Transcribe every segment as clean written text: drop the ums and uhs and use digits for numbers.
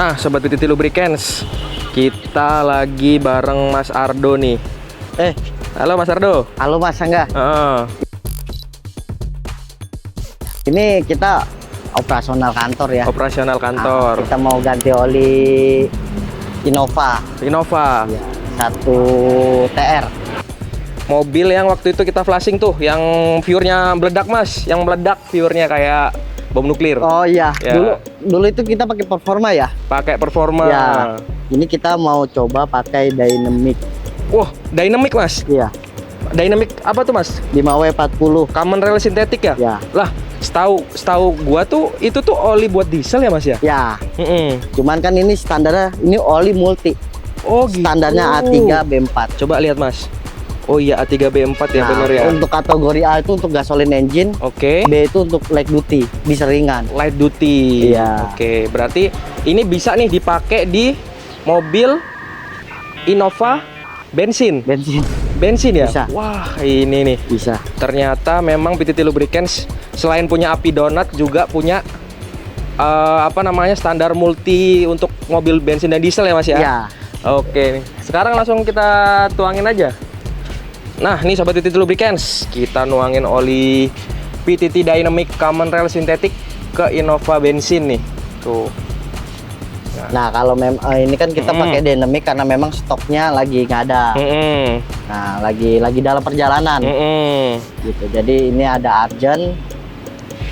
Nah, Sobat PTT Lubricants, kita lagi bareng Mas Ardo nih. Halo Mas Ardo. Halo Mas Angga. Heeh. Ini kita operasional kantor ya. Operasional kantor. Kita mau ganti oli Innova. Innova. Ya, 1 TR. Mobil yang waktu itu kita flashing tuh, yang viewernya meledak Mas, yang meledak viewernya kayak bom nuklir. Oh iya, Ya. dulu itu kita pakai performa ya. Pakai performa. Ya. Ini kita mau coba pakai dynamic. Wah, dynamic Mas. Iya. Dynamic apa tuh Mas? 5W40. Common rail sintetik ya? Ya. Lah, setahu gua tuh itu tuh oli buat diesel ya Mas ya? Ya. Mm-mm. Cuman kan ini standarnya ini oli multi. Oh gitu. Standarnya A3 B4. Coba lihat Mas. Oh iya, A3B4 ya, Nah, bener ya. untuk kategori A itu untuk gasoline engine. Oke. B itu untuk light duty, diesel ringan. Light duty. Iya. Oke, berarti ini bisa nih dipakai di mobil Innova bensin. Bensin ya? Bisa. Wah, ini nih. Bisa. Ternyata memang PTT Lubricants selain punya api donat juga punya standar multi untuk mobil bensin dan diesel ya Mas ya? Ya. Oke, sekarang langsung kita tuangin aja. Nah, nih Sobat PTT Lubricants, kita nuangin oli PTT Dynamic Common Rail Synthetic ke Innova bensin nih. Tuh. Nah, kalau ini kan kita pakai dynamic karena memang stoknya lagi nggak ada. Nah, lagi dalam perjalanan. Gitu. Jadi ini ada urgent,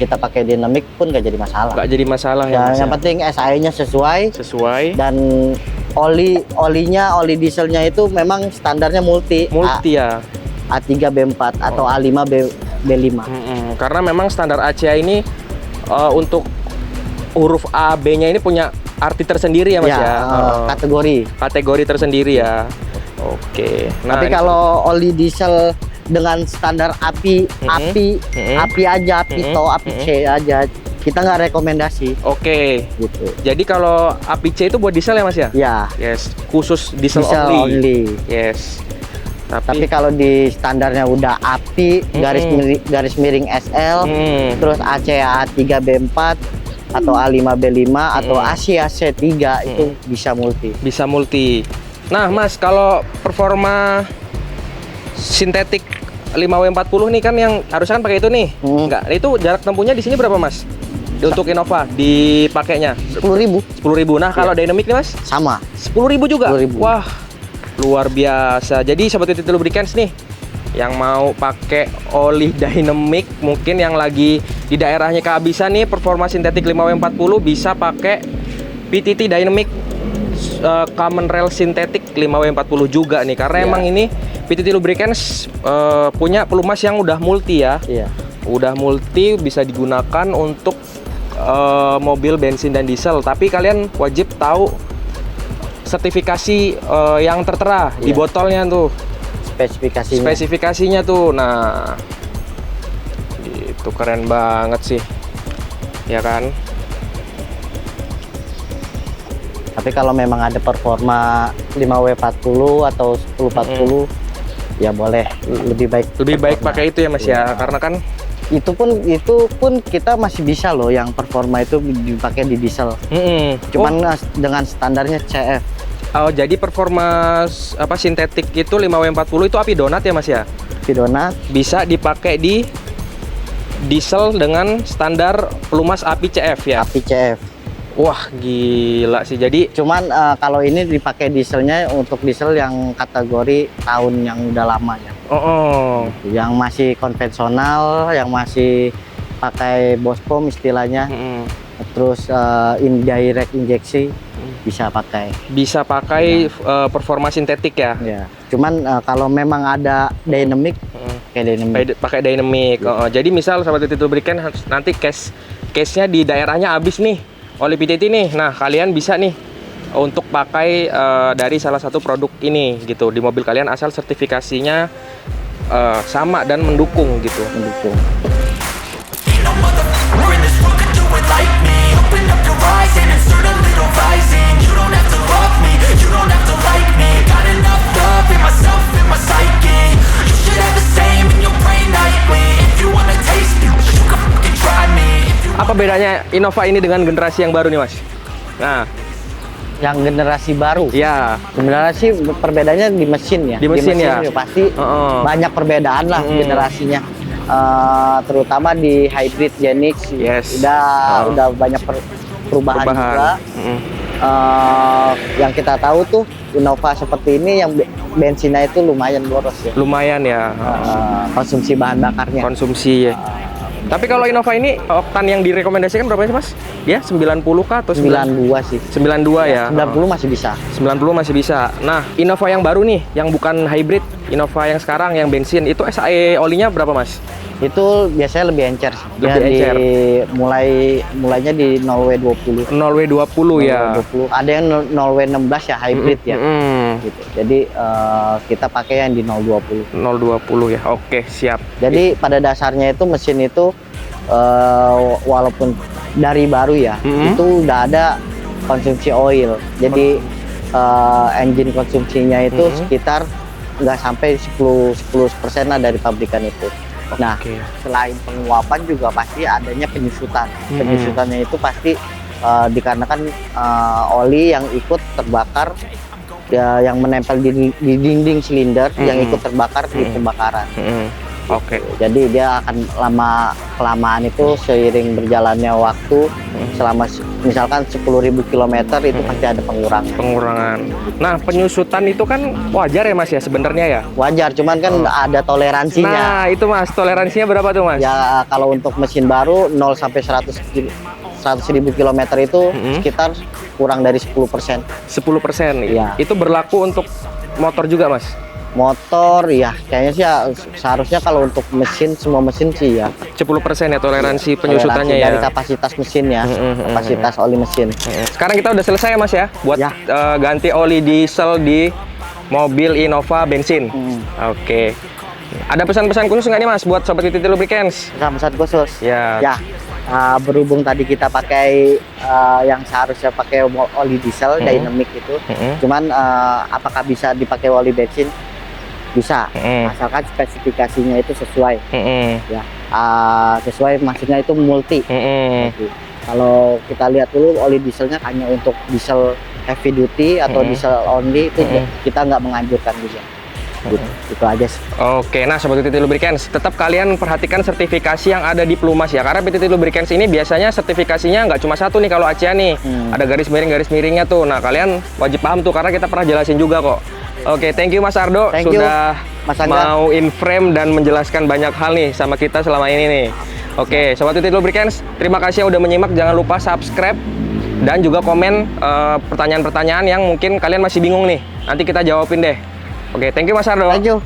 kita pakai dynamic pun nggak jadi masalah. Nggak jadi masalah ya. Yang penting SAE-nya sesuai. Dan oli dieselnya itu memang standarnya multi ya. A3 B4 atau A5 B5. Karena memang standar ACA ini untuk huruf A, B-nya ini punya arti tersendiri ya Mas ya. Kategori tersendiri ya. Oke. Nah, tapi kalau oli diesel dengan standar api aja, api C aja, kita nggak rekomendasi. Oke. Gitu. Jadi kalau api C itu buat diesel ya Mas ya? Ya. Yes. Khusus diesel only. Yes. Tapi kalau di standarnya udah api, garis miring SL, terus ACA A3 B4 atau A5 B5 atau Asia C3 itu bisa multi. Bisa multi. Nah, Mas, kalau performa sintetik 5W40 nih kan yang harusnya kan pakai itu nih. Enggak, itu jarak tempuhnya di sini berapa, Mas? Untuk Innova dipakainya 10.000. 10.000. Nah, kalau dynamic nih, Mas? Sama. 10.000 juga. 10.000. Wah, luar biasa. Jadi Sobat PTT Lubricants nih yang mau pakai oli dynamic, mungkin yang lagi di daerahnya kehabisan nih performa sintetik 5W40, bisa pakai PTT Dynamic Common Rail Synthetic 5W40 juga nih, karena emang ini PTT Lubricants punya pelumas yang udah multi ya. Udah multi, bisa digunakan untuk mobil bensin dan diesel. Tapi kalian wajib tahu sertifikasi yang tertera di botolnya tuh, spesifikasinya tuh. Nah, itu keren banget sih, ya kan? Tapi kalau memang ada performa 5W40 atau 1040, ya boleh, lebih baik pakai itu ya Mas ya, karena kan itu pun kita masih bisa loh yang performa itu dipakai di diesel. Cuman dengan standarnya CF. Oh, jadi performa sintetik itu 5W40 itu api donat ya Mas ya? Api donat. Bisa dipakai di diesel dengan standar pelumas api CF ya? Api CF. Wah, gila sih. Jadi cuman kalau ini dipakai dieselnya untuk diesel yang kategori tahun yang udah lama ya. Yang masih konvensional, yang masih pakai Bospom istilahnya. Terus indirect injeksi bisa pakai performa sintetik ya. Cuman kalau memang ada dynamic, pakai dynamic. Jadi misal Sobat PTT Lubricants nanti case-nya di daerahnya habis nih oli PTT nih. Nah, kalian bisa nih untuk pakai dari salah satu produk ini gitu di mobil kalian, asal sertifikasinya sama dan mendukung gitu. Apa bedanya Innova ini dengan generasi yang baru nih Mas? Nah, yang generasi baru. Ya. Sebenarnya sih perbedaannya di mesin ya. Di mesin ya? Pasti banyak perbedaan lah generasinya. Terutama di hybrid Genix Yes. udah banyak perubahan juga. Yang kita tahu tuh Innova seperti ini yang bensinnya itu lumayan boros ya. Lumayan ya. Konsumsi bahan bakarnya. Konsumsi ya. Tapi kalau Innova ini oktan yang direkomendasikan berapa sih Mas? Dia 90 kah atau 92 sih. 92 ya. 90 masih bisa. 90 masih bisa. Nah, Innova yang baru nih, yang bukan hybrid, Innova yang sekarang yang bensin, itu SAE olinya berapa Mas? Itu biasanya lebih encer sih. Lebih encer. Mulainya di 0W20. 0W20 ya. 0W20. Ada yang 0W16 ya hybrid ya. Gitu. Jadi kita pakai yang di 020. 020 ya. Oke, siap. Jadi pada dasarnya itu mesin itu walaupun dari baru ya, itu udah ada konsumsi oil. Jadi engine konsumsinya itu sekitar nggak sampai 10% lah dari pabrikan itu. Nah, selain penguapan juga pasti adanya penyusutan. Penyusutannya itu pasti dikarenakan oli yang ikut terbakar ya, yang menempel di dinding silinder yang ikut terbakar di pembakaran. Oke. Jadi dia akan kelamaan itu seiring berjalannya waktu selama misalkan 10.000 km itu pasti ada pengurangan. Nah, penyusutan itu kan wajar ya Mas ya sebenarnya ya? Wajar, cuman kan ada toleransinya. Nah, itu Mas, toleransinya berapa tuh Mas? Ya kalau untuk mesin baru 0 sampai 100.000 km itu sekitar kurang dari 10%. 10% Iya. Itu berlaku untuk motor juga Mas? Motor ya kayaknya sih ya, seharusnya kalau untuk mesin semua mesin sih ya 10% ya toleransi penyusutannya ya. dari kapasitas mesin ya, kapasitas oli mesin. Sekarang kita udah selesai ya Mas ya buat Ya. Ganti oli diesel di mobil Innova bensin. Oke. Ada pesan-pesan khusus nggak nih Mas buat Sobat Titik Lubricants? Pesan khusus Ya. Berhubung tadi kita pakai yang seharusnya pakai oli diesel dynamic itu, cuman apakah bisa dipakai oli bensin? Bisa, asalkan spesifikasinya itu sesuai. Ya, sesuai maksudnya itu multi. Kalau kita lihat dulu oli dieselnya hanya untuk diesel heavy duty atau diesel only itu kita nggak menganjurkan juga. Itu aja sih. Oke, nah Sobat Titik Lubricants, tetap kalian perhatikan sertifikasi yang ada di pelumas ya, karena PT Lubricants ini biasanya sertifikasinya nggak cuma satu nih kalau Acia nih, ada garis miringnya tuh. Nah kalian wajib paham tuh karena kita pernah jelasin juga kok. Oke, thank you Mas Ardo sudah mau in frame dan menjelaskan banyak hal nih sama kita selama ini nih. Oke, Sobat Titik Lubricants, terima kasih yang udah menyimak. Jangan lupa subscribe dan juga komen pertanyaan-pertanyaan yang mungkin kalian masih bingung nih. Nanti kita jawabin deh. Oke, thank you Mas Ardo. Thank you.